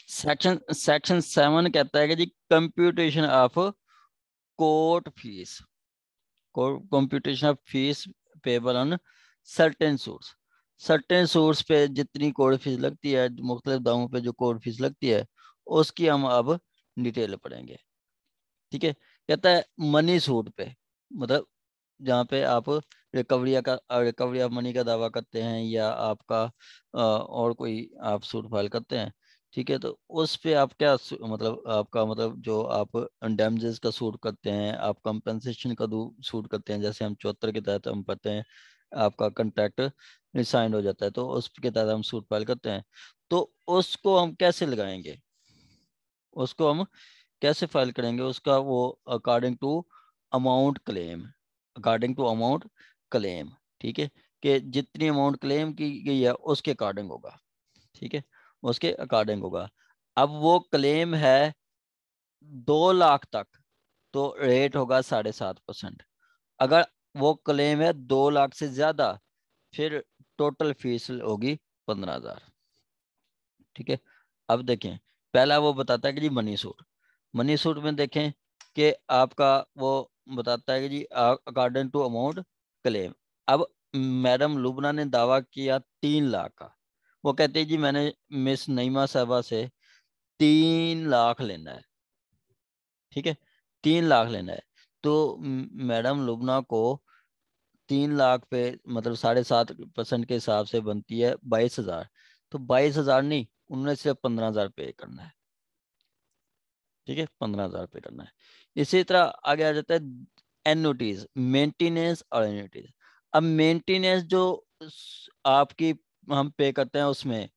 Section 7 कहता है कि जी computation of court fees, computation of fees payable on certain source. Certain source पे जितनी कोर्ट फीस लगती है, मुख्तलिफ दावों पे जो कोर्ट फीस लगती है, उसकी हम अब डिटेल पढ़ेंगे। ठीक है, कहता है मनी सूट पे, मतलब जहाँ पे आप रिकवरी ऑफ मनी का दावा करते हैं, या आपका और कोई आप सूट फाइल करते हैं। ठीक है, तो उस पे आप क्या मतलब आपका मतलब जो आप डैमेजेस का सूट करते हैं, आप कंपनसेशन का सूट करते हैं, जैसे हम 74 के तहत हम पढ़ते हैं, आपका कंट्रैक्ट रिसाइंड हो जाता है तो उसके तहत हम सूट फाइल करते हैं। तो उसको हम कैसे लगाएंगे, उसको हम कैसे फाइल करेंगे, उसका वो according to amount claim, according to amount claim. ठीक है, कि जितनी अमाउंट क्लेम की गई है उसके अकॉर्डिंग होगा। ठीक है, उसके अकॉर्डिंग होगा। अब वो क्लेम है 2 लाख तक, तो रेट होगा 7.5%। अगर वो क्लेम है 2 लाख से ज्यादा, फिर टोटल फीस होगी 15,000। ठीक है, अब देखें, पहला वो बताता है कि जी मनी सूट, मनी सूट में देखें कि आपका वो बताता है कि जी अकॉर्डिंग टू अमाउंट क्लेम। अब मैडम लुबना ने दावा किया 3 लाख का, वो कहते हैं जी मैंने मिस नईमा साहबा से 3 लाख लेना है। ठीक है, 3 लाख लेना है, तो मैडम लुबना को 3 लाख पे मतलब 7.5% के हिसाब से बनती है 22,000। तो 22,000 नहीं, उन्होंने सिर्फ 15,000 पे करना है। ठीक है, 15,000 पे करना है। इसी तरह आगे आ जाता है एन्युटीज, मेंटेनेंस और एन्युटीज। अब मेंटेनेंस जो आपकी हम पे करते हैं उसमें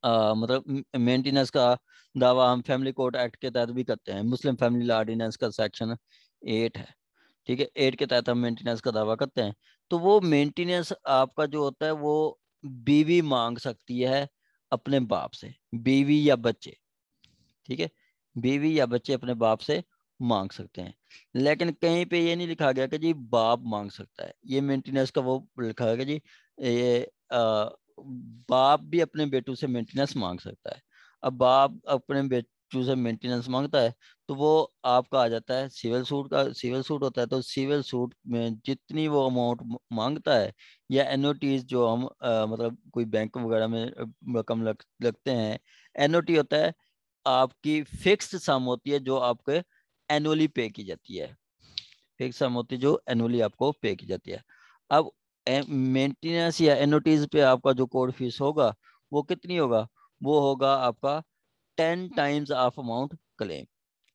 मतलब मेंटेनेंस का दावा हम फैमिली कोर्ट एक्ट के तहत भी करते हैं, मुस्लिम फैमिली लॉ ऑर्डिनेंस का सेक्शन 8 है। ठीक है, 8 के तहत हम मेंटेनेंस का दावा करते हैं। तो वो मेंटेनेंस आपका जो होता है वो बीवी मांग सकती है अपने बाप से, बीवी या बच्चे। ठीक है, बीवी या बच्चे अपने बाप से मांग सकते हैं, लेकिन कहीं पे ये नहीं लिखा गया कि जी बाप मांग सकता है। ये मेंटेनेंस का वो लिखा है कि जी ये बाप भी अपने बेटू से मेंटेनेंस मांग सकता है। अब बाप अपने बेटू से मेंटेनेंस मांगता है तो वो आपका आ जाता है सिविल सूट का, सिविल सूट होता है। तो सिविल सूट में जितनी वो अमाउंट मांगता है, या एनओटीज जो हम मतलब कोई बैंक वगैरह में रकम लगते हैं, एनओटी होता है आपकी फिक्स्ड सम होती है जो आपके एनुअली पे की जाती है, फिक्स सम होती है जो एनुअली आपको पे की जाती है। अब मेंटेनेंस या एनओटीज पे आपका जो कोर्ट फीस होगा वो कितनी होगा, वो होगा आपका 10 टाइम्स ऑफ अमाउंट क्लेम।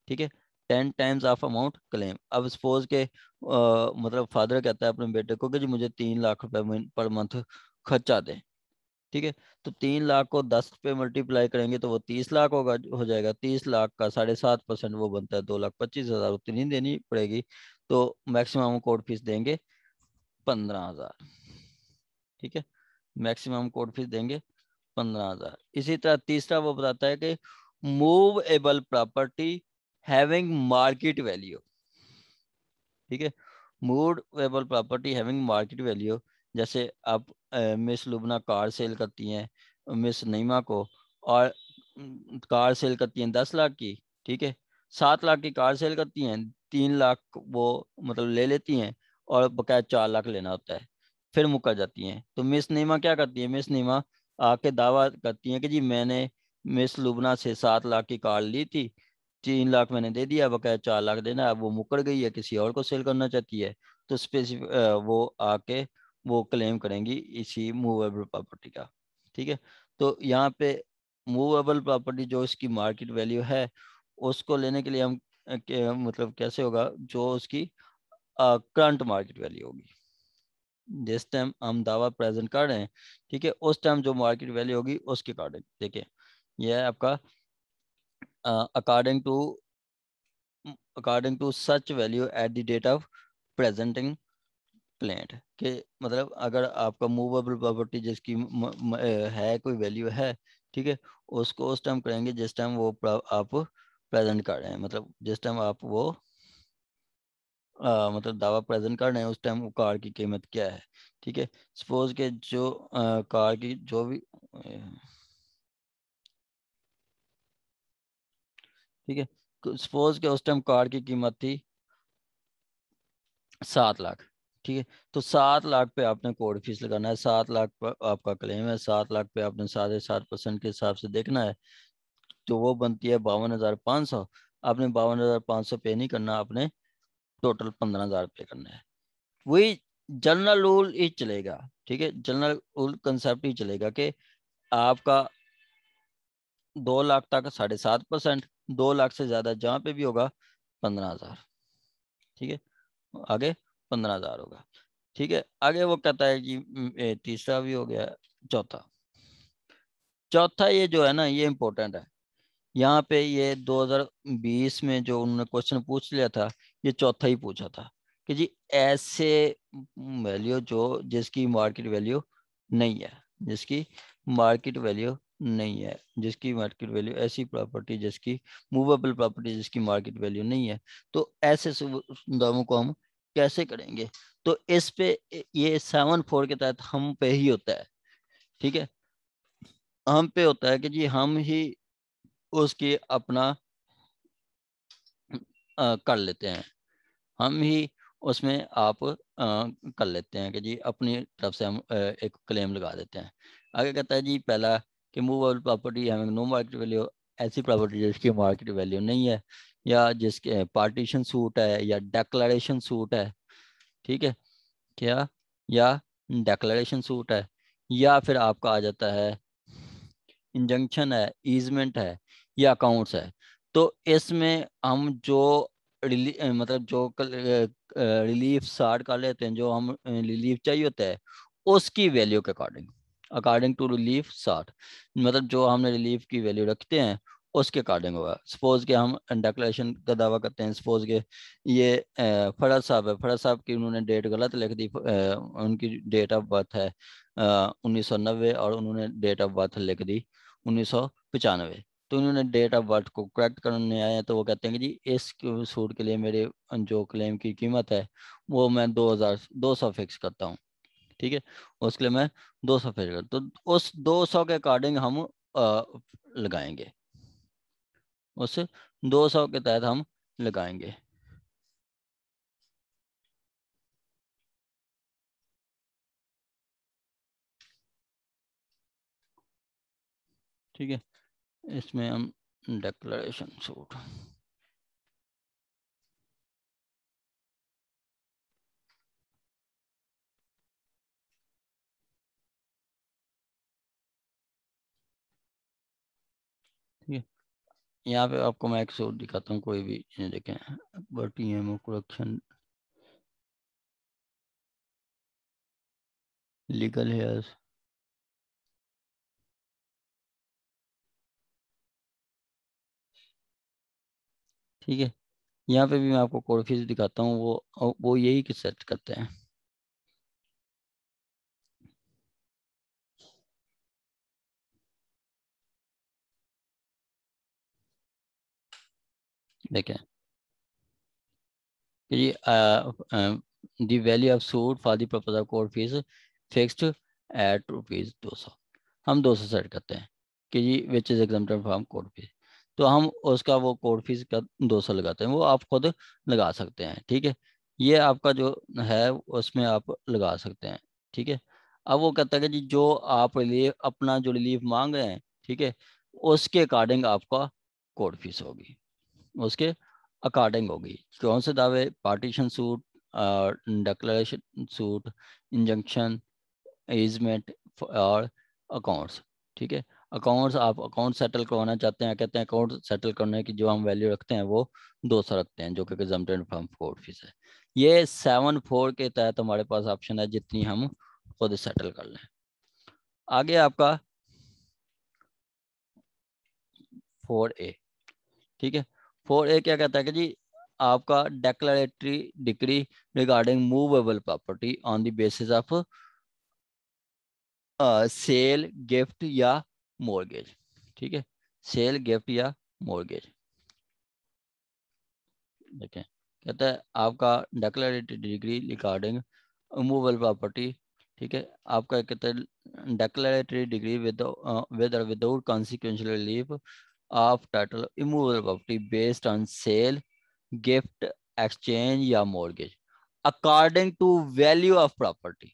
ठीक है, 10 टाइम्स ऑफ अमाउंट क्लेम। अब सपोज के मतलब फादर कहता है अपने बेटे को कि जी मुझे 3 लाख रुपए पर मंथ खर्चा दें। ठीक है, तो 3 लाख को 10 पे मल्टीप्लाई करेंगे तो वो 30 लाख होगा, हो जाएगा। 30 लाख का 7.5% वो बनता है 2,25,000, उतनी देनी पड़ेगी। तो मैक्सिमम कोर्ट फीस देंगे 15,000। ठीक है, मैक्सिमम कोर्ट फीस देंगे 15,000। इसी तरह तीसरा वो बताता है कि movable property having market value. ठीक है, movable property having market value, जैसे आप मिस लुबना कार सेल करती हैं मिस नईमा को, और कार सेल करती हैं 10 लाख की। ठीक है, 7 लाख की कार सेल करती हैं, 3 लाख वो मतलब ले लेती हैं, और बकाया 4 लाख लेना होता है, फिर मुकर जाती हैं। तो मिस नईमा क्या करती है, मिस नईमा आके दावा करती हैं कि जी मैंने मिस लुबना से 7 लाख की कार ली थी, 3 लाख मैंने दे दिया, बकाया 4 लाख देना है। अब वो मुकर गई है, किसी और को सेल करना चाहती है, तो स्पेसिफिक वो आके वो क्लेम करेंगी इसी मूवेबल प्रॉपर्टी का। ठीक है, तो यहाँ पे मूवेबल प्रॉपर्टी जो इसकी मार्केट वैल्यू है उसको लेने के लिए हम मतलब कैसे होगा, जो उसकी करंट मार्केट वैल्यू होगी, जिस टाइम हम दावा प्रेजेंट कर रहे हैं, ठीक है, उस टाइम जो मार्केट वैल्यू होगी उसके अकॉर्डिंग। देखिए, यह है आपका according to such value at the date of presenting plaint, के मतलब अगर आपका मूवेबल प्रॉपर्टी जिसकी है कोई वैल्यू है, ठीक है, उसको उस टाइम करेंगे जिस टाइम वो आप प्रेजेंट कर रहे हैं, मतलब जिस टाइम आप वो मतलब दावा प्रेजेंट कर रहे हैं उस टाइम वो कार की कीमत क्या है। ठीक है, सपोज के जो कार की जो भी ठीक है, सपोज के उस टाइम कार की कीमत थी 7 लाख। ठीक है, तो 7 लाख पे आपने कोर्ट फीस लगाना है, 7 लाख पर आपका क्लेम है, 7 लाख पे आपने 7.5% के हिसाब से देखना है, तो वो बनती है 52,500। आपने 52,500 पे नहीं करना, आपने टोटल 15,000 पे करना है। वही जनरल रूल ही चलेगा। ठीक है, जनरल रूल कंसेप्ट ही चलेगा कि आपका 2 लाख तक 7.5%, 2 लाख से ज्यादा जहां पे भी होगा 15,000। ठीक है, आगे 15,000 होगा। ठीक है, आगे वो कहता है कि तीसरा भी हो गया। चौथा, चौथा ये जो है ना, ये इंपॉर्टेंट है। यहाँ पे ये 2020 में जो उन्होंने क्वेश्चन पूछ लिया था, ये चौथा ही पूछा था कि जी ऐसे वैल्यू जो जिसकी मार्केट वैल्यू नहीं है, जिसकी मार्केट वैल्यू नहीं है, जिसकी मार्केट वैल्यू, ऐसी प्रॉपर्टी जिसकी मूवेबल प्रॉपर्टी जिसकी मार्केट वैल्यू नहीं है, तो ऐसे दावों को हम कैसे करेंगे? तो इस पे ये 7(4) के तहत हम पे ही होता है। ठीक है, हम पे होता है कि जी हम ही उसकी अपना कर लेते हैं, हम ही उसमें आप कर लेते हैं कि जी अपनी तरफ से हम एक क्लेम लगा देते हैं। आगे कहता है जी पहला कि movable property having no market value, ऐसी प्रॉपर्टी जिसकी मार्केट वैल्यू नहीं है, या जिसके पार्टीशन सूट है या डेक्लरेशन सूट है। ठीक है, क्या, या डेक्लरेशन सूट है, या फिर आपका आ जाता है इंजंक्शन है, ईजमेंट है, या अकाउंट्स है। तो इसमें हम जो मतलब जो रिलीफ सार का लेते हैं, जो हम रिलीफ चाहिए होता है, उसकी वैल्यू के अकॉर्डिंग, अकॉर्डिंग टू रिलीफ सार, मतलब जो हमने रिलीफ की वैल्यू रखते हैं उसके अकॉर्डिंग होगा। सपोज के हम डिक्लेरेशन का दावा करते हैं, सपोज के ये फरज साहब है, फरज साहब की उन्होंने डेट गलत लिख दी, उनकी डेट ऑफ बर्थ है 1990 और उन्होंने डेट ऑफ बर्थ लिख दी 1995। तो उन्होंने डेट ऑफ बर्थ को करेक्ट करने आए हैं, तो वो कहते हैं कि जी इस सूट के लिए मेरे जो क्लेम की कीमत है वो मैं 2,200 फिक्स करता हूँ। ठीक है, उसके लिए मैं 200 फिक्स करता, तो उस 200 के अकॉर्डिंग हम लगाएंगे, उस 200 के तहत हम लगाएंगे। ठीक है, इसमें हम डिक्लेरेशन सूट, ठीक है, यहाँ पे आपको मैं एक सूट दिखाता हूँ, कोई भी देखें, बट ये कलेक्शन लीगल हेयर्स। ठीक है, यहाँ पे भी मैं आपको कोड फीस दिखाता हूँ, वो यही कि सेट करते हैं। देखें कि the value of suit for the purpose of court fees fixed at ₹200। हम 200 सेट करते हैं कि जी which is exempted from court fees, तो हम उसका वो कोर्ट फीस का 200 लगाते हैं, वो आप खुद लगा सकते हैं। ठीक है, ये आपका जो है उसमें आप लगा सकते हैं। ठीक है, अब वो कहता है कि जी जो आप रिलीफ अपना जो रिलीफ मांग रहे हैं, ठीक है, उसके अकॉर्डिंग आपका कोर्ट फीस होगी, उसके अकॉर्डिंग होगी। कौन से दावे? Partition suit, declaration suit, injunction, easement और अकाउंट्स। ठीक है, अकाउंट्स, आप अकाउंट सेटल करवाना चाहते हैं, कहते हैं अकाउंट सेटल करने की जो हम वैल्यू रखते हैं वो 200 रखते हैं, जो कि एग्जम्प्टेड फ्रॉम कोर्ट फीस है। ये 7(4) के तहत हमारे पास ऑप्शन है जितनी हम खुद सेटल कर लें। आगे आपका 4A। ठीक है, 4A क्या कहता है कि जी आपका declaratory decree regarding movable property on the basis of sale, gift या मॉर्गेज। ठीक है, सेल, गिफ्ट या मॉर्गेज। देखें, कहता है आपका declaratory decree regarding movable property. ठीक है, आपका कहता है declaratory decree with without consequential relief of title immovable property based on sale, gift, exchange या mortgage according to value of property.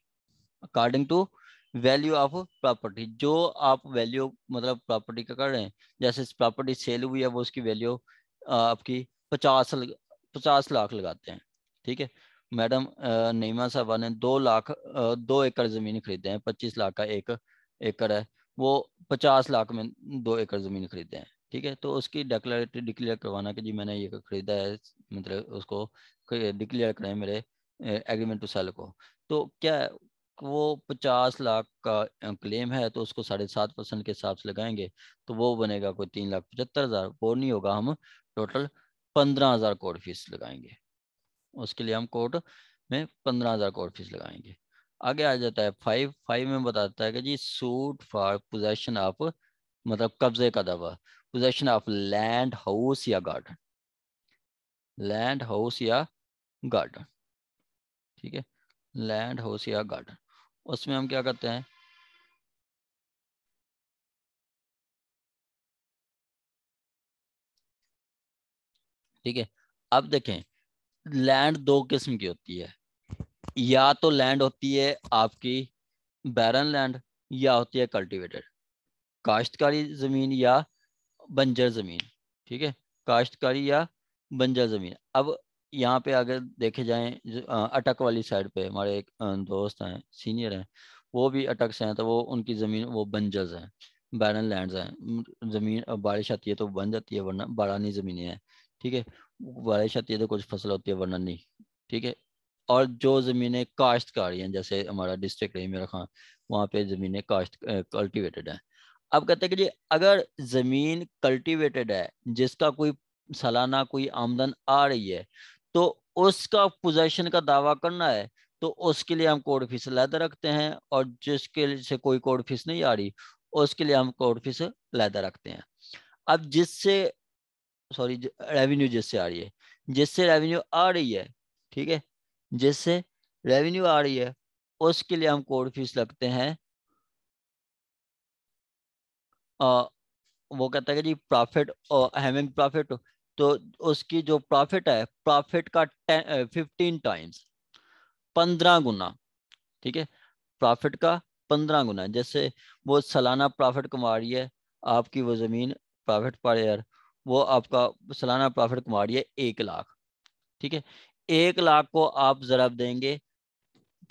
According to value of property, जो आप value मतलब property का कर रहे हैं, जैसे प्रॉपर्टी सेल हुई है वो उसकी वैल्यू आपकी 50 लाख लगाते हैं। ठीक है, मैडम नईमा साहबा ने 2 लाख 2 एकड़ जमीन खरीदे हैं, 25 लाख का एक एकड़ है, वो 50 लाख में 2 एकड़ जमीन खरीदे हैं। ठीक है, तो उसकी डिक्लेयर करवाना कि जी मैंने ये खरीदा है, मतलब उसको डिक्लेयर करें मेरे एग्रीमेंट टू सेल को। तो क्या है, वो 50 लाख का क्लेम है तो उसको 7.5% के हिसाब से लगाएंगे, तो वो बनेगा कोई 3,75,000। वो नहीं होगा, हम टोटल 15,000 कोर्ट फीस लगाएंगे। उसके लिए हम कोर्ट में 15,000 कोर्ट फीस लगाएंगे। आगे आ जाता है 5 में बताता है कि जी सूट फॉर पोजेशन ऑफ, मतलब कब्जे का दावा, पोजेशन ऑफ लैंड, हाउस या गार्डन, लैंड हाउस या गार्डन। ठीक है, लैंड हाउस या गार्डन, उसमें हम क्या करते हैं, ठीक है। अब देखें, लैंड 2 किस्म की होती है, या तो लैंड होती है आपकी बैरन लैंड, या होती है कल्टीवेटेड, काश्तकारी जमीन या बंजर जमीन। ठीक है, काश्तकारी या बंजर जमीन। अब यहाँ पे अगर देखे जाएं अटक वाली साइड पे हमारे एक दोस्त हैं, सीनियर हैं, वो भी अटक से हैं, तो वो उनकी ज़मीन वो बंजर्स हैं, बैरन लैंड्स हैं। ज़मीन अब बारिश आती है तो बन जाती है, वरना बारानी ज़मीनें हैं। ठीक है, बारिश आती है तो कुछ फसल होती है, वरना नहीं। ठीक है, और जो ज़मीनें काश्तकारी हैं, जैसे हमारा डिस्ट्रिक्ट है मेरा खां, वहाँ पे ज़मीनें काश्त कल्टिवेटेड हैं। अब कहते हैं कि जी अगर ज़मीन कल्टिवेटेड है, जिसका कोई सालाना कोई आमदन आ रही है, तो उसका पोजेशन का दावा करना है, तो उसके लिए हम कोर्ट फीस लैदा रखते हैं, और जिसके से कोई कोर्ट फीस नहीं आ रही, उसके लिए हम कोर्ट फीस लैदा रखते हैं। अब जिससे सॉरी रेवेन्यू जिससे आ रही है, जिससे रेवेन्यू आ रही है, ठीक है, जिससे रेवेन्यू आ रही है, उसके लिए हम कोर्ट फीस लगते हैं। वो कहता है कि जी प्रॉफिट और हैविंग प्रॉफिट, तो उसकी जो प्रॉफिट है, प्रॉफिट का 15 टाइम्स, 15 गुना। ठीक है, प्रॉफिट का 15 गुना, जैसे वो सालाना प्रॉफिट कमा रही है, आपकी वो जमीन प्रॉफिट पर ईयर, वो आपका सालाना प्रॉफिट कमा रही है 1 लाख। ठीक है, 1 लाख को आप जरा देंगे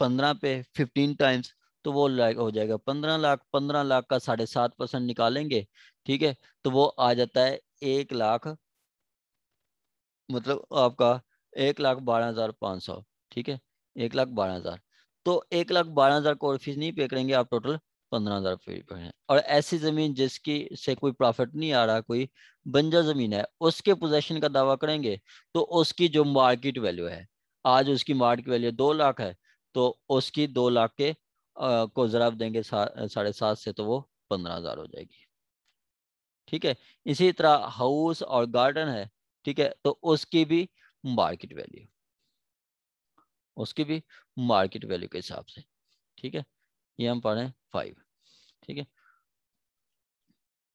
15 पे 15 टाइम्स, तो वो हो जाएगा 15 लाख। 15 लाख का 7.5% निकालेंगे, ठीक है, तो वो आ जाता है 1 लाख, मतलब आपका 1,12,500। ठीक है, 1,12,000। तो 1,12,000 को और फीस नहीं पे करेंगे आप, टोटल 15,000 पे करेंगे। और ऐसी जमीन जिसकी से कोई प्रॉफिट नहीं आ रहा, कोई बंजर जमीन है, उसके पोजेशन का दावा करेंगे, तो उसकी जो मार्केट वैल्यू है, आज उसकी मार्केट वैल्यू 2 लाख है, तो उसकी 2 लाख के को जराब देंगे 7.5 से, तो वो 15,000 हो जाएगी। ठीक है, इसी तरह हाउस और गार्डन है, ठीक है, तो उसकी भी मार्केट वैल्यू, उसकी भी मार्केट वैल्यू के हिसाब से। ठीक है, ये हम पढ़े 5। ठीक है,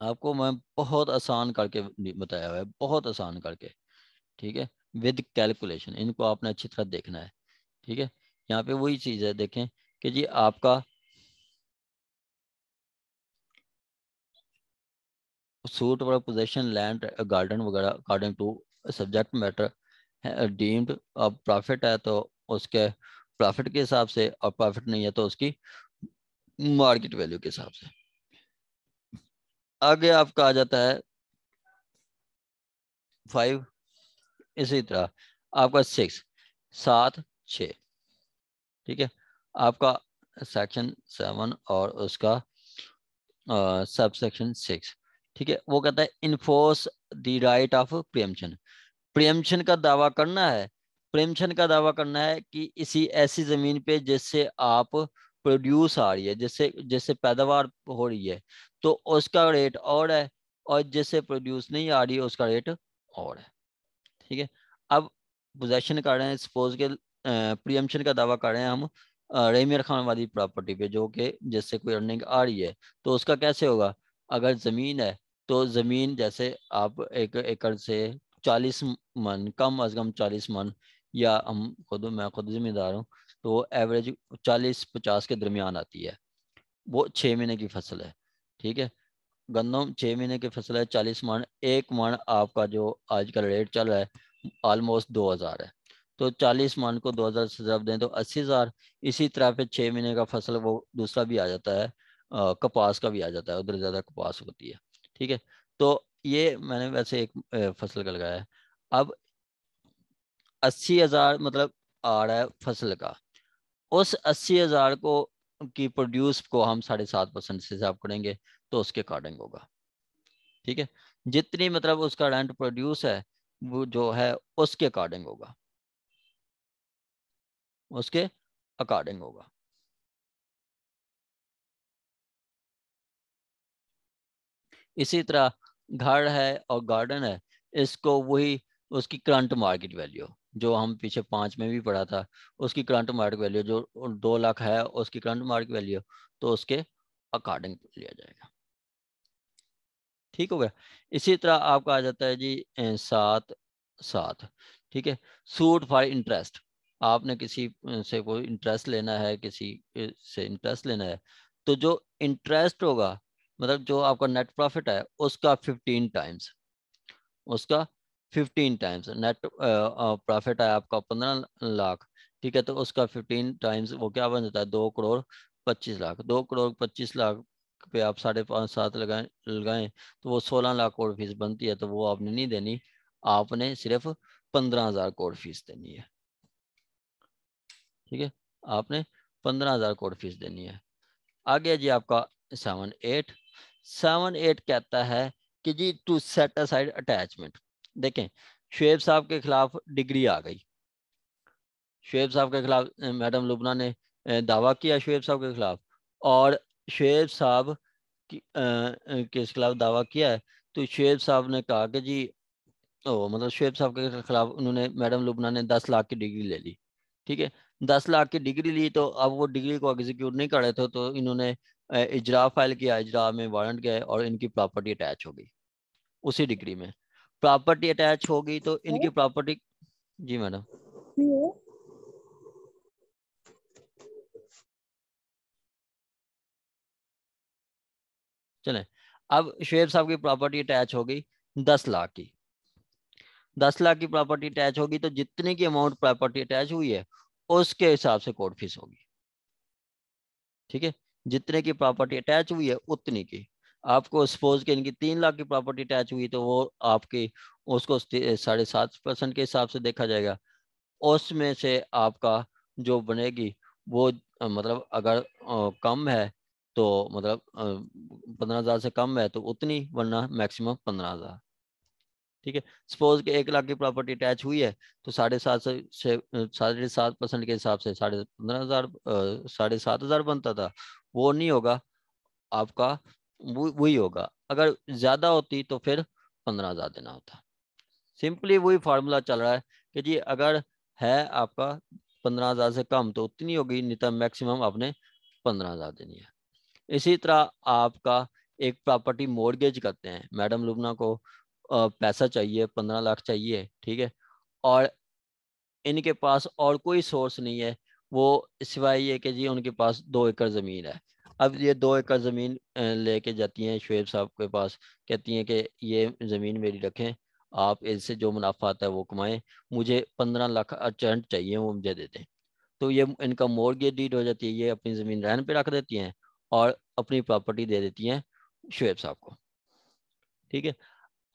आपको मैं बहुत आसान करके बताया हुआ है, बहुत आसान करके। ठीक है, विद कैलकुलेशन, इनको आपने अच्छी तरह देखना है। ठीक है, यहाँ पे वही चीज़ है, देखें कि जी आपका सूट और पोजेशन लैंड गार्डन वगैरह according to subject matter deemed, अब प्रॉफिट है तो उसके प्रॉफिट के हिसाब से, और प्रॉफिट नहीं है तो उसकी मार्केट वैल्यू के हिसाब से। आगे आपका आ जाता है 5। इसी तरह आपका 6, 7, 6। ठीक है, आपका सेक्शन 7 और उसका सब सेक्शन 6। ठीक है, वो कहता है enforce the right of preemption. Preemption का दावा करना है, प्रियम्पशन का दावा करना है कि इसी ऐसी जमीन पे जिससे आप प्रोड्यूस आ रही है, जिससे जिससे पैदावार हो रही है, तो उसका रेट और है, और जिससे प्रोड्यूस नहीं आ रही है उसका रेट और है। ठीक है, अब पोजेशन कर रहे हैं, सपोज के प्रियम्पशन का दावा कर रहे हैं हम रेमियर खान वाली प्रॉपर्टी पे, जो कि जिससे कोई अर्निंग आ रही है, तो उसका कैसे होगा, अगर ज़मीन है तो ज़मीन जैसे आप 1 एकड़ से 40 मन, कम अज़ कम 40 मन, या मैं खुद जिम्मेदार हूँ, तो वो एवरेज 40-50 के दरमियान आती है। वो 6 महीने की फसल है, ठीक है। गंदम 6 महीने की फसल है, 40 मन, 1 मन आपका जो आजकल रेट चल रहा है ऑलमोस्ट 2000 है। तो 40 मन को 2000 से जब दें तो 80,000। इसी तरह पे 6 महीने का फसल वो दूसरा भी आ जाता है, कपास का भी आ जाता है, उधर ज़्यादा कपास होती है, ठीक है। तो ये मैंने वैसे एक फसल का लगाया है। अब 80,000 मतलब आ रहा है फसल का, उस 80,000 को की प्रोड्यूस को हम 7.5% से हिसाब करेंगे, तो उसके अकॉर्डिंग होगा, ठीक है। जितनी मतलब उसका रेंट प्रोड्यूस है वो जो है उसके अकॉर्डिंग होगा, उसके अकॉर्डिंग होगा। इसी तरह घर है और गार्डन है, इसको वही उसकी करंट मार्केट वैल्यू जो हम पीछे 5 में भी पढ़ा था, उसकी करंट मार्केट वैल्यू जो 2 लाख है उसकी करंट मार्केट वैल्यू, तो उसके अकॉर्डिंग लिया जाएगा, ठीक हो गया। इसी तरह आपका आ जाता है जी 7-7, ठीक है। सूट फॉर इंटरेस्ट, आपने किसी से कोई इंटरेस्ट लेना है, किसी से इंटरेस्ट लेना है, तो जो इंटरेस्ट होगा मतलब जो आपका नेट प्रॉफिट है उसका 15 टाइम्स, उसका 15 टाइम्स नेट प्रॉफिट है आपका 15 लाख, ठीक है। तो उसका 15 टाइम्स वो क्या बन जाता है, 2 करोड़ 25 लाख। 2 करोड़ 25 लाख पे आप 5.5-7 लगाएं लगाएं तो वो 16 लाख करोड़ फीस बनती है। तो वो आपने नहीं देनी, आपने सिर्फ 15,000 करोड़ फीस देनी है, ठीक है। आपने 15,000 करोड़ फीस देनी है। आ गया जी आपका 7-8। 7-8 कहता है कि जी टू सेट असाइड अटैचमेंट। देखें, शुएब साहब के खिलाफ डिग्री आ गई, शुएब साहब के खिलाफ मैडम लुबना ने दावा किया शुएब साहब के खिलाफ, और शुएब साहब के खिलाफ दावा किया है। तो शुएब साहब ने कहा कि जी मतलब शुएब साहब के खिलाफ उन्होंने, मैडम लुबना ने 10 लाख की डिग्री ले ली, ठीक है। 10 लाख की डिग्री ली, तो अब वो डिग्री को एग्जीक्यूट नहीं कर रहे थे, तो इन्होंने इजरा फाइल किया, इजरा में वारंट गए और इनकी प्रॉपर्टी अटैच हो गई उसी डिग्री में। प्रॉपर्टी अटैच हो गई तो इनकी प्रॉपर्टी, जी मैडम चले। अब शुएब साहब की प्रॉपर्टी अटैच हो गई 10 लाख की, 10 लाख की प्रॉपर्टी अटैच होगी, तो जितने की अमाउंट प्रॉपर्टी अटैच हुई है उसके हिसाब से कोर्ट फीस होगी, ठीक है। जितने की प्रॉपर्टी अटैच हुई है उतनी की। आपको सपोज कि इनकी 3 लाख की प्रॉपर्टी अटैच हुई, तो वो आपकी उसको 7.5% के हिसाब से देखा जाएगा। उसमें से आपका जो बनेगी वो मतलब अगर कम है तो मतलब 15,000 से कम है तो उतनी, वरना मैक्सिमम 15,000, ठीक है। सपोज कि 1 लाख की प्रॉपर्टी अटैच हुई है, तो 7.5 से 7.5% के हिसाब से 15,500 7,500 बनता था, वो नहीं होगा आपका, वही होगा। अगर ज्यादा होती तो फिर 15,000 देना होता। सिंपली वही फार्मूला चल रहा है कि जी अगर है आपका 15,000 से कम तो उतनी होगी, नहीं तो मैक्सिमम आपने 15,000 देनी है। इसी तरह आपका एक प्रॉपर्टी मॉर्गेज करते हैं, मैडम लुबना को पैसा चाहिए, 15 लाख चाहिए, ठीक है। और इनके पास और कोई सोर्स नहीं है, वो सिवाय ये कि जी उनके पास 2 एकड़ ज़मीन है। अब ये 2 एकड़ ज़मीन लेके जाती हैं शुएब साहब के पास, कहती हैं कि ये ज़मीन मेरी रखें, आप इससे जो मुनाफा आता है वो कमाएं, मुझे 15 लाख अर्जेंट चाहिए, वो मुझे दे दें। तो ये इनका मॉर्गेज डीड हो जाती है, ये अपनी ज़मीन रहन पे रख देती हैं और अपनी प्रॉपर्टी दे देती हैं शुएब साहब को, ठीक है।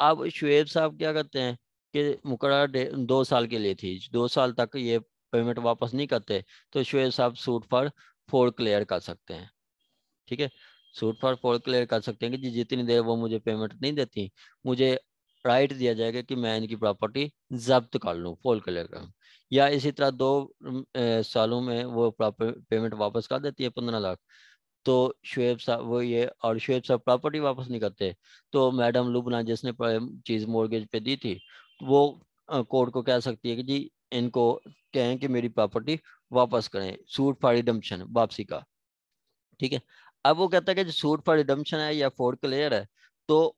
अब शुएब साहब क्या करते हैं कि मुकर्रर 2 साल के लिए थी, 2 साल तक ये पेमेंट वापस नहीं करते, तो शुएब साहब सूट पर फोर क्लियर कर सकते हैं, ठीक है। सूट पर फोर क्लियर कर सकते हैं कि जी जितनी देर वो मुझे पेमेंट नहीं देती, मुझे राइट दिया जाएगा कि मैं इनकी प्रॉपर्टी जब्त कर लूँ, फोल क्लियर कर लूँ। या इसी तरह 2 सालों में वो पेमेंट वापस कर देती है 15 लाख, तो शुएब साहब वो ये, और शुएब साहब प्रॉपर्टी वापस नहीं करते, तो मैडम लुबना जिसने चीज़ मॉर्गेज पे दी थी वो कोर्ट को कह सकती है कि जी इनको कहें कि मेरी प्रॉपर्टी वापस करें, सूट फॉर रिडम्पशन, वापसी का, ठीक है। अब वो कहता है कि जो सूट फॉर रिडम्पशन है या फोर क्लियर है, तो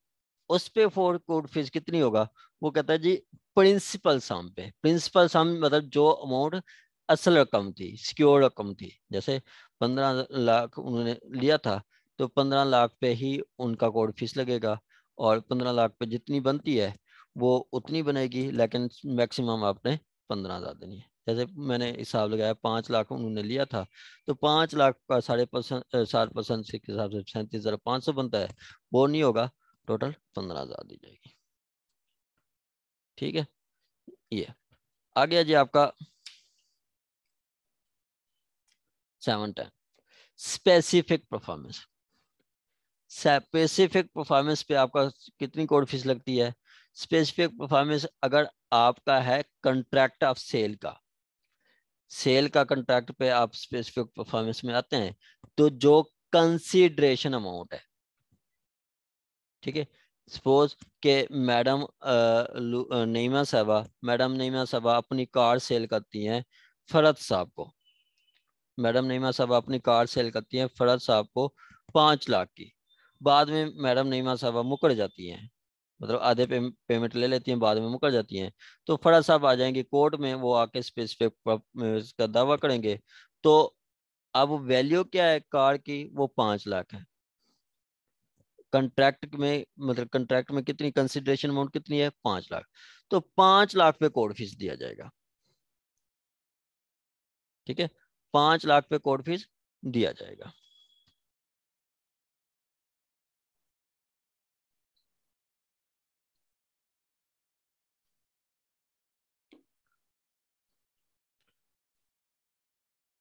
उस पे फोर कोर्ट फीस कितनी होगा, वो कहता है जी प्रिंसिपल सम पे, प्रिंसिपल सम मतलब जो अमाउंट असल रकम थी, सिक्योर रकम थी, जैसे 15 लाख उन्होंने लिया था तो 15 लाख पे ही उनका कोर्ट फीस लगेगा, और 15 लाख पे जितनी बनती है वो उतनी बनेगी, लेकिन मैक्सिमम आपने 15,000 देनी है। जैसे मैंने हिसाब लगाया 5 लाख उन्होंने लिया था, तो 5 लाख का 7% के हिसाब से 37,500 बनता है, वो नहीं होगा, टोटल 15,000 दी जाएगी। ठीक है, ये आ गया जी आपका 710 स्पेसिफिक परफॉर्मेंस। स्पेसिफिक परफॉर्मेंस पे आपका कितनी कोड फीस लगती है? स्पेसिफिक परफॉर्मेंस अगर आपका है कंट्रैक्ट ऑफ सेल का, सेल का कंट्रैक्ट पे आप स्पेसिफिक परफॉर्मेंस में आते हैं, तो जो कंसीडरेशन अमाउंट है, ठीक है, सपोज के मैडम नईमा साहबा अपनी कार सेल करती हैं फरद साहब को, मैडम नईमा साहबा अपनी कार सेल करती हैं फरद साहब को 5 लाख की, बाद में मैडम नईमा साहबा मुकर जाती हैं, मतलब आधे पेमेंट ले लेती हैं, बाद में मुकर जाती हैं, तो फरद साहब आ जाएंगे कोर्ट में, वो आके स्पेसिफिक का दावा करेंगे। तो अब वैल्यू क्या है कार की, वो 5 लाख है। कंट्रैक्ट में मतलब कंट्रैक्ट में कितनी कंसिडरेशन अमाउंट कितनी है, 5 लाख, तो 5 लाख पे कोर्ट फीस दिया जाएगा। ठीक है, 5 लाख पे कोर्ट फीस दिया जाएगा।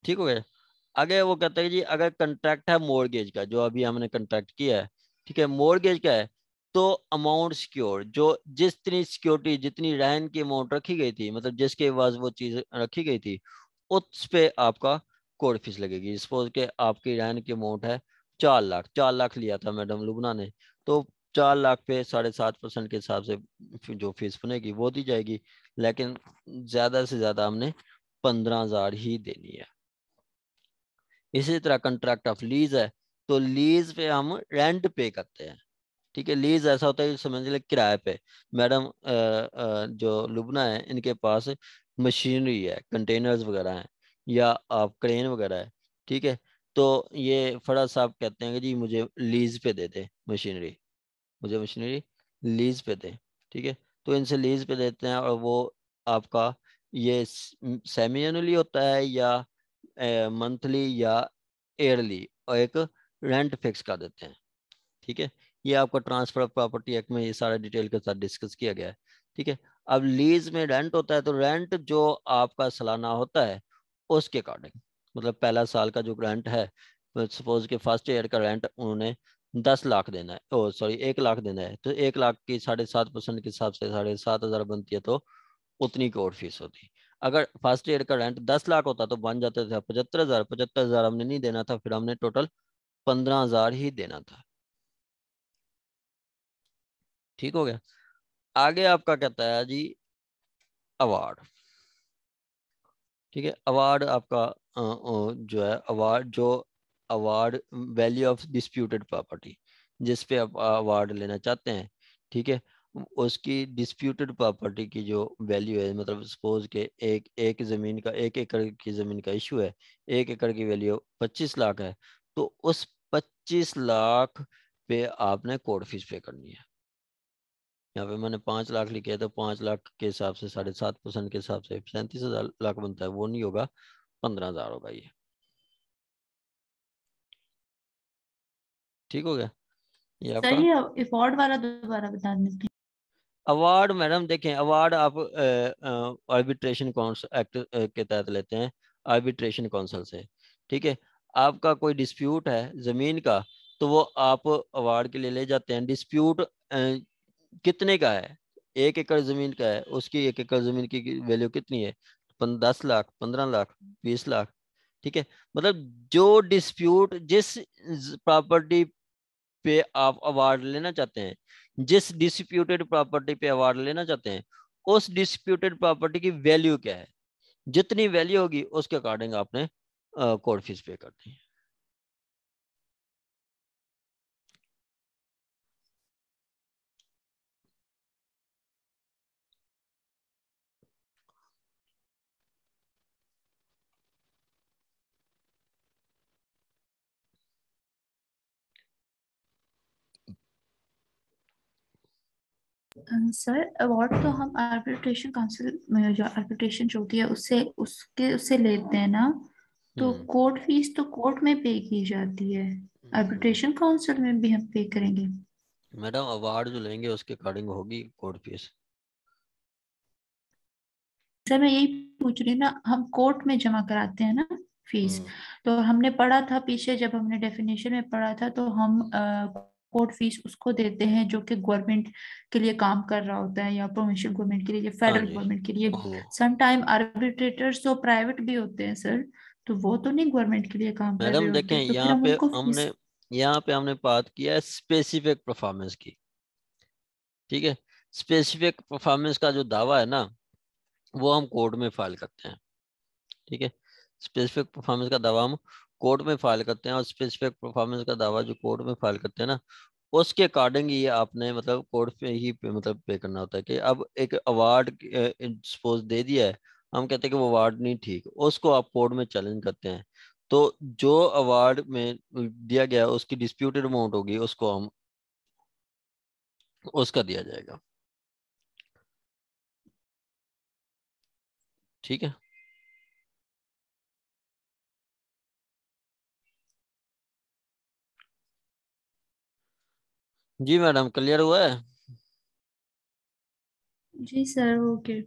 ठीक हो गया। आगे वो कहता है जी अगर कंट्रैक्ट है मॉर्गेज का, जो अभी हमने कंट्रैक्ट किया है, ठीक है, मॉर्गेज का है, तो अमाउंट सिक्योर, जो जितनी सिक्योरिटी जितनी रहन की अमाउंट रखी गई थी, मतलब जिसके पास वो चीज रखी गई थी, उस पे आपका कोर्ट फीस लगेगी। सपोज के आपकी रहन की अमाउंट है 4 लाख, 4 लाख लिया था मैडम लुबना ने, तो 4 लाख पे 7.5% के हिसाब से जो फीस बनेगी वो दी जाएगी, लेकिन ज्यादा से ज्यादा हमने 15,000 ही देनी है। इसी तरह कंट्रैक्ट ऑफ लीज है, तो लीज पे हम रेंट पे करते हैं। ठीक है, लीज ऐसा होता है समझ ले किराए पे, मैडम जो लुबना है इनके पास मशीनरी है, कंटेनर्स वगैरह हैं, या आप क्रेन वगैरह है, ठीक है, तो ये फराज साहब कहते हैं कि जी मुझे लीज पे दे दे मशीनरी, मुझे मशीनरी लीज पे दे। ठीक है, तो इनसे लीज पे देते हैं, और वो आपका ये सेमी एनुअली होता है या मंथली या ईयरली, और एक रेंट फिक्स कर देते हैं। ठीक है, ये आपका ट्रांसफर ऑफ प्रॉपर्टी एक्ट में ये सारा डिटेल के साथ डिस्कस किया गया है। ठीक है, अब लीज में रेंट होता है, तो रेंट जो आपका सालाना होता है उसके अकॉर्डिंग, मतलब पहला साल का जो रेंट है, सपोज के फर्स्ट ईयर का रेंट उन्होंने 10 लाख देना है, ओ सॉरी 1 लाख देना है, तो 1 लाख की 7.5% के हिसाब से 7,500 बनती है, तो उतनी कोर्ट फीस होती। अगर फर्स्ट ईयर का रेंट 10 लाख होता तो बन जाते थे 75,000, 75,000 हमने नहीं देना था, फिर हमने टोटल 15,000 ही देना था। ठीक हो गया। आगे आपका कहता है जी अवार्ड। ठीक है, अवार्ड आपका जो है अवार्ड, जो award value of disputed property, जिस पे आप अवार्ड लेना चाहते हैं, ठीक है, उसकी डिस्प्यूटेड प्रॉपर्टी की जो वैल्यू है, मतलब सपोज के एक एक जमीन का 1 एकड़ की जमीन का इशू है, 1 एकड़ की वैल्यू 25 लाख है, तो उस 25 लाख पे आपने कोर्ट फीस पे करनी है। यहाँ पे मैंने 5 लाख लिखे है, तो 5 लाख के हिसाब से 7.5% के हिसाब से 37,000 बनता है, वो नहीं होगा, 15,000 होगा ये। ठीक हो गया ये आपका। सही है। इफोर्ड वाला दोबारा बता दीजिए। अवार्ड मैडम देखें, अवार्ड आप आर्बिट्रेशन एक्ट के तहत लेते हैं, आर्बिट्रेशन काउंसिल से। ठीक है, आपका कोई डिस्प्यूट है जमीन का, तो वो आप अवार्ड के लिए ले जाते हैं। डिस्प्यूट कितने का है, 1 एकड़ जमीन का है, उसकी 1 एकड़ जमीन की वैल्यू कितनी है, 10 लाख, 15 लाख, 20 लाख। ठीक है, मतलब जो डिस्प्यूट जिस प्रॉपर्टी पे आप अवार्ड लेना चाहते हैं, जिस डिस्प्यूटेड प्रॉपर्टी पे अवार्ड लेना चाहते हैं, उस डिस्प्यूटेड प्रॉपर्टी की वैल्यू क्या है, जितनी वैल्यू होगी उसके अकॉर्डिंग आपने कोर्ट फीस पे करनी है। सर अवार्ड तो हम आर्बिट्रेशन काउंसिल में, जो आर्बिट्रेशन जो होती है उससे लेते हैं ना। तो हम्म। कोर्ट फीस तो कोर्ट में पे की जाती है, आर्बिट्रेशन काउंसिल में भी हम पे करेंगे। मैडम अवार्ड जो लेंगे उसके अकॉर्डिंग होगी कोर्ट फीस। सर मैं यही पूछ रही हूँ ना, हम कोर्ट में जमा कराते हैं ना फीस। हम्म। तो हमने पढ़ा था पीछे, जब हमने डेफिनेशन में पढ़ा था, तो हम कोर्ट फीस उसको देते हैं जो कि गवर्नमेंट के लिए काम कर रहा होता है, या प्रोविंशियल गवर्नमेंट के लिए, हाँ फेडरल जी। गवर्नमेंट के लिए। वो सम टाइम आर्बिट्रेटर्स तो प्राइवेट भी होते हैं सर, तो वो तो नहीं गवर्नमेंट के लिए काम कर रहे मैडम देखें, होते, तो फिर हम उनको फीस। यहाँ पे हमने बात किया है स्पेसिफिक परफॉर्मेंस की। ठीक है। स्पेसिफिक परफॉर्मेंस का जो दावा है ना, वो हम कोर्ट में फाइल करते हैं। ठीक है। स्पेसिफिक परफॉर्मेंस का दावा हम कोर्ट में फाइल करते हैं, और स्पेसिफिक परफॉर्मेंस का दावा जो कोर्ट में फाइल करते हैं ना, उसके अकॉर्डिंग ये आपने मतलब कोर्ट पे ही मतलब पे करना होता है। कि अब एक अवार्ड सपोज दे दिया है, हम कहते हैं कि वो अवार्ड नहीं ठीक, उसको आप कोर्ट में चैलेंज करते हैं, तो जो अवार्ड में दिया गया उसकी डिस्प्यूटेड अमाउंट होगी, उसको हम उसका दिया जाएगा। ठीक है। जी मैडम, क्लियर हुआ है? जी सर, ओके।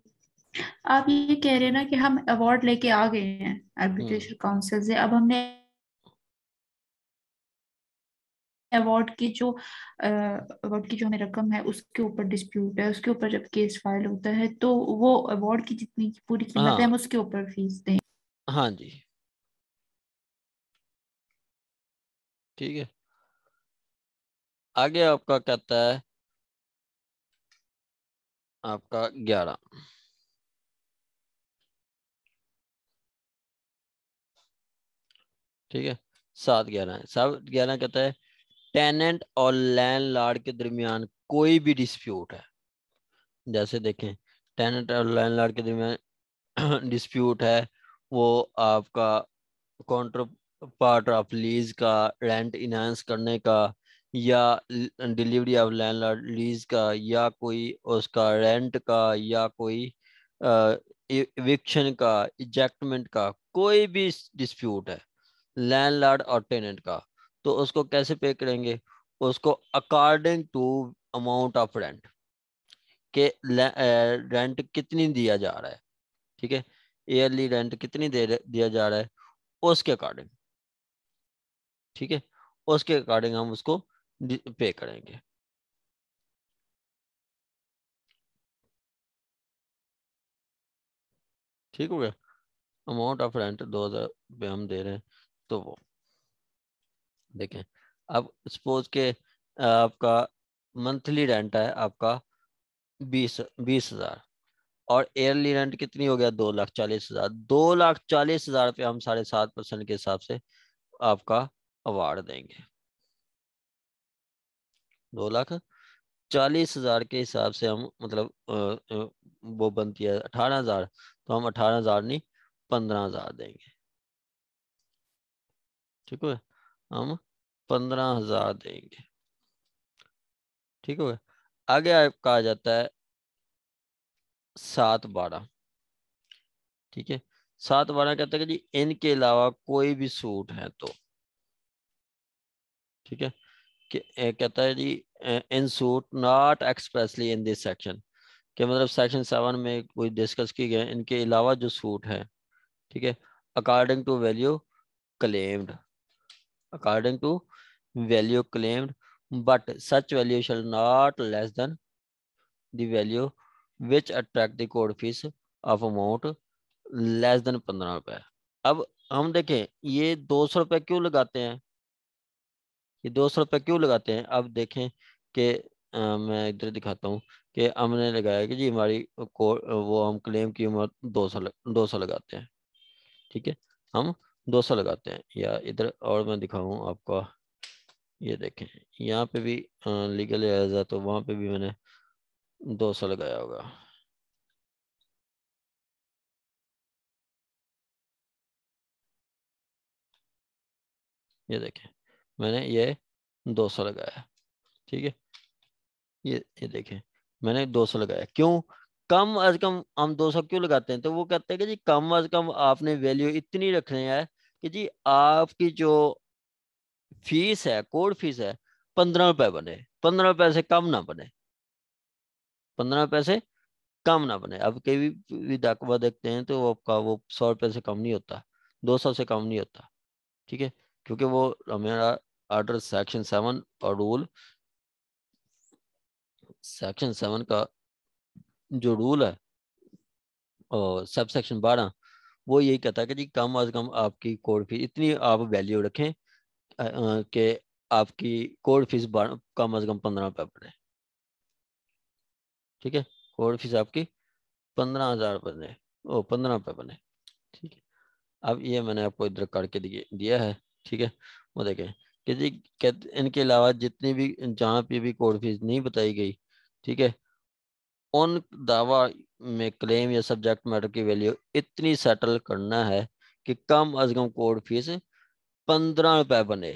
आप ये कह रहे हैं ना कि हम अवार्ड लेके आ गए हैं हम्म। आर्बिट्रेशन काउंसिल से, अब हमने अवार्ड की जो हमें रकम है उसके ऊपर डिस्प्यूट है, उसके ऊपर जब केस फाइल होता है, तो वो अवार्ड की जितनी की पूरी कीमत है हाँ। हम उसके ऊपर फीस दें। हाँ जी। ठीक है। आगे आपका कहता है आपका 11। ठीक है। 7-11 है। 7-11 कहता है टेनेंट और लैंडलॉर्ड के दरमियान कोई भी डिस्प्यूट है। जैसे देखें, टेनेंट और लैंडलॉर्ड के दरमियान डिस्प्यूट है, वो आपका काउंटर पार्ट ऑफ लीज का, रेंट इनहांस करने का, या डिलीवरी ऑफ लैंडलॉर्ड लीज का, या कोई उसका रेंट का, या कोई इविक्शन का, इजेक्टमेंट का, कोई भी डिस्प्यूट है लैंडलॉर्ड और टेनेंट का, तो उसको कैसे पे करेंगे? उसको according to amount of rent, के रेंट कितनी दिया जा रहा है। ठीक है। ईयरली रेंट कितनी दिया जा रहा है, उसके अकॉर्डिंग। ठीक है। उसके अकॉर्डिंग हम उसको पे करेंगे। ठीक हो गया। अमाउंट ऑफ रेंट 2,000 रुपये हम दे रहे हैं, तो वो देखें। अब सपोज के आपका मंथली रेंट है आपका 20,000, और ईयरली रेंट कितनी हो गया, 2,40,000। 2,40,000 पे हम 7.5% के हिसाब से आपका अवार्ड देंगे। 2,40,000 के हिसाब से हम मतलब वो बनती है 18,000, तो हम 18,000 नहीं 15,000 देंगे। ठीक है। हम 15,000 देंगे। ठीक है। आगे आपका आ जाता है 7-12। ठीक है। 7-12 कहते हैं कि जी इनके अलावा कोई भी सूट है तो। ठीक है। कि कहता है जी in suit not expressly in this section, कि मतलब सेक्शन 7 में कोई डिस्कस की गए इनके अलावा जो सूट है। ठीक है। According to value claimed, according to value claimed, but such value shall not less than the value which attract the court fees of amount less than 15 रुपए। अब हम देखें ये 200 रुपये क्यों लगाते हैं, ये 200 रुपये क्यों लगाते हैं? अब देखें कि मैं इधर दिखाता हूँ कि हमने लगाया कि जी हमारी वो हम क्लेम की उम्र 200 लगाते हैं। ठीक है। हम 200 लगाते हैं, या इधर और मैं दिखाऊँ आपको, ये देखें यहाँ पे भी लीगल एज है, तो वहाँ पे भी मैंने 200 लगाया होगा। ये देखें मैंने ये 200 लगाया। ठीक है। ये देखें मैंने 200 लगाया। क्यों? कम अज कम हम 200 क्यों लगाते हैं? तो वो कहते हैं कि जी कम अज कम आपने वैल्यू इतनी रखनी है कि जी आपकी जो फीस है, कोड फीस है, 15 रुपए बने, 15 रुपए से कम ना बने, 15 रुपए से कम ना बने। अब कई भी दाखवा देखते हैं तो वो आपका वो 100 रुपए से कम नहीं होता, 200 से कम नहीं होता, ठीक है, क्योंकि वो हमारा आर्डर सेक्शन 7 और रूल सेक्शन 7 का जो रूल है और सब सेक्शन 12 वो यही कहता है कि जी कम अज कम आपकी कोड फीस इतनी आप वैल्यू रखें कि आपकी कोड फीस कम अज कम 15 रुपए पड़े, ठीक है, कोड फीस आपकी 15,000 बने, ओ 15 रुपए बने, ठीक है। अब ये मैंने आपको इधर करके दिया है, ठीक है। वो देखें कि जी इनके अलावा जितनी भी जहाँ पे भी कोड फीस नहीं बताई गई, ठीक है, उन दावा में क्लेम या सब्जेक्ट मैटर की वैल्यू इतनी सेटल करना है कि कम अज कम कोड फीस 15 रुपए बने,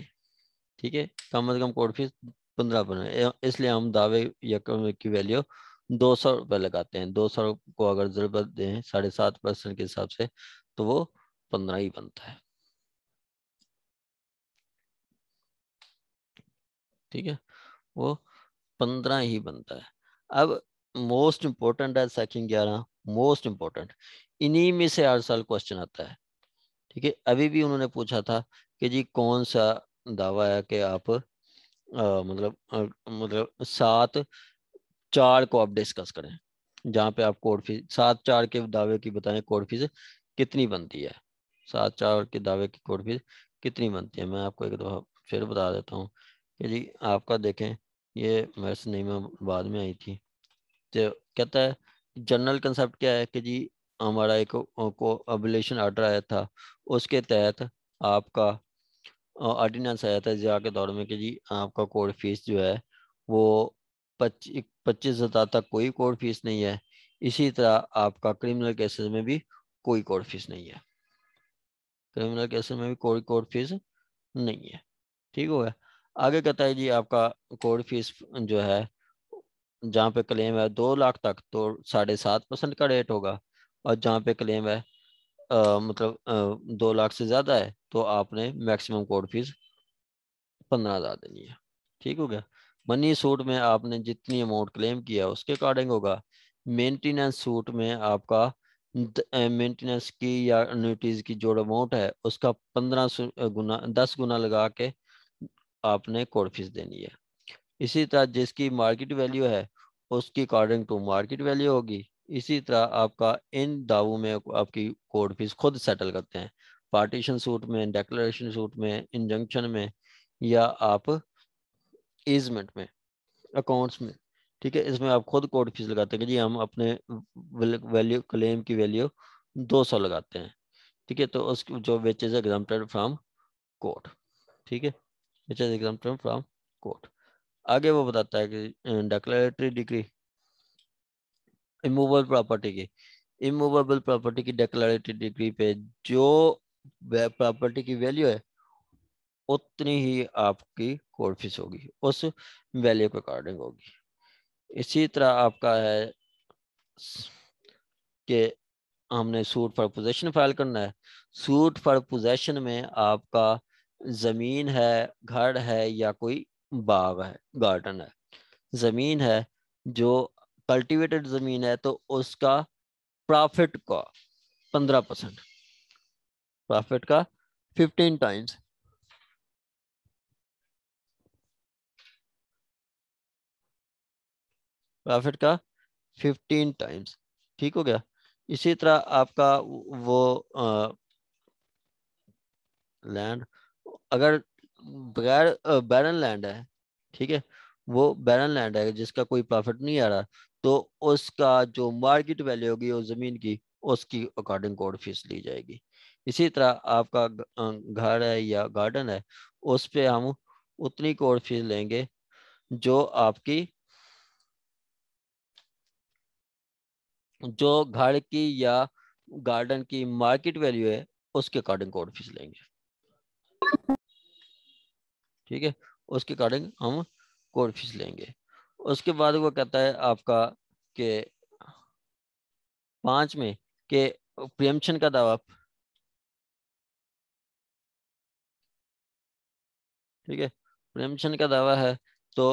ठीक है, कम अज कम कोड फीस 15 बने। इसलिए हम दावे या की वैल्यू 200 रुपये लगाते हैं। 200 को अगर जरूरत दें 7.5% के हिसाब से तो वो 15 ही बनता है, ठीक है, वो 15 ही बनता है। अब मोस्ट इंपॉर्टेंट है सेक्शन 11, मोस्ट इंपॉर्टेंट, इन्हीं में से हर साल क्वेश्चन आता है, ठीक है। अभी भी उन्होंने पूछा था कि जी कौन सा दावा है कि आप मतलब 7/4 को आप डिस्कस करें, जहाँ पे आप कोड फीस 7/4 के दावे की बताएं कोड फीस कितनी बनती है, 7/4 के दावे की कोड फीस कितनी बनती है। मैं आपको एक दफा फिर बता देता हूँ कि जी आपका देखें, ये मेरे से नहीं में बाद में आई थी, तो कहता है जनरल कंसेप्ट क्या है कि जी हमारा एक कोअबुलेशन ऑर्डर आया था, उसके तहत आपका ऑर्डिनेंस आया था जिया के दौर में कि जी आपका कोर्ट फीस जो है वो 25,000 तक कोई कोर्ट फीस नहीं है। इसी तरह आपका क्रिमिनल केसेस में भी कोई कोर्ट फीस नहीं है, क्रिमिनल केसेस में भी कोई कोर्ट फीस नहीं है, ठीक हो गया। आगे कहता है जी आपका कोर्ट फीस जो है जहाँ पे क्लेम है 2 लाख तक तो 7.5% का रेट होगा, और जहाँ पे क्लेम है मतलब 2 लाख से ज्यादा है तो आपने मैक्सिमम कोर्ट फीस 15,000 देनी है, ठीक हो गया। मनी सूट में आपने जितनी अमाउंट क्लेम किया उसके अकॉर्डिंग होगा। मेंटेनेंस सूट में आपका मेंटेनेंस की या एन्युटीज की जो अमाउंट है उसका 15 गुना 10 गुना लगा के आपने कोर्ट फीस देनी है। इसी तरह जिसकी मार्केट वैल्यू है उसकी अकॉर्डिंग टू मार्केट वैल्यू होगी। इसी तरह आपका इन दावों में आपकी कोर्ट फीस खुद सेटल करते हैं, पार्टीशन सूट में, डेक्लेरेशन सूट में, इंजंक्शन में, या आप ईजमेंट में, अकाउंट्स में, ठीक है। इसमें आप खुद कोर्ट फीस लगाते हैं कि जी हम अपने वैल्यू क्लेम की वैल्यू 200 लगाते हैं, ठीक है, तो उस जो विच इज एग्जाम्प्टेड फ्रॉम कोर्ट, ठीक है, विच इज एग्जाम्प्टेड फ्रॉम कोर्ट। आगे वो बताता है कि डिक्लेरेटरी डिग्री इमूवेबल प्रॉपर्टी की, इमूवेबल प्रॉपर्टी की डिक्लेरेटरी डिग्री पे जो प्रॉपर्टी की वैल्यू है उतनी ही आपकी कोर्ट फीस होगी, उस वैल्यू के अकॉर्डिंग होगी। इसी तरह आपका है कि हमने सूट फॉर पोजेशन फाइल करना है। सूट फॉर पोजेशन में आपका जमीन है, घर है, या कोई बाग है, गार्डन है। जमीन है जो कल्टीवेटेड जमीन है तो उसका प्रॉफिट का 15%, प्रॉफिट का 15 टाइम्स, प्रॉफिट का 15 टाइम्स, ठीक हो गया। इसी तरह आपका वो लैंड अगर बगैर बैरन लैंड है, ठीक है, वो बैरन लैंड है जिसका कोई प्रॉफिट नहीं आ रहा, तो उसका जो मार्केट वैल्यू होगी उस जमीन की उसकी अकॉर्डिंग कोर्ट फीस ली जाएगी। इसी तरह आपका घर है या गार्डन है उस पे हम उतनी कोर्ट फीस लेंगे जो आपकी जो घर की या गार्डन की मार्केट वैल्यू है उसके अकॉर्डिंग कोर्ट फीस लेंगे, ठीक है, उसके अकॉर्डिंग हम कोर्ट फीस लेंगे। उसके बाद वो कहता है आपका कि 5 में कि प्रियम्पशन का दावा, ठीक है, प्रियम्पशन का दावा है तो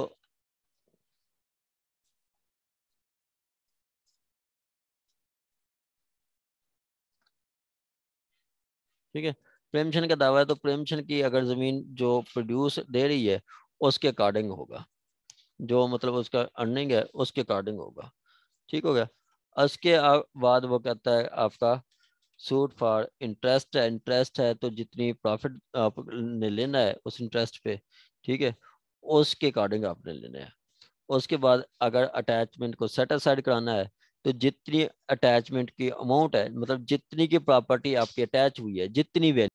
ठीक है, प्रियम्पशन का दावा है तो प्रियम्पशन की अगर जमीन जो प्रोड्यूस दे रही है उसके अकॉर्डिंग होगा, जो मतलब उसका अर्निंग है उसके अकॉर्डिंग होगा। ठीक हो गया। उसके बाद वो कहता है आपका सूट फॉर इंटरेस्ट है, इंटरेस्ट है तो जितनी प्रॉफिट आपने लेना है उस इंटरेस्ट पे, ठीक है, उसके अकॉर्डिंग आपने लेना है। उसके बाद अगर अटैचमेंट को सेट असाइड कराना है तो जितनी अटैचमेंट की अमाउंट है, मतलब जितनी की प्रॉपर्टी आपकी अटैच हुई है, जितनी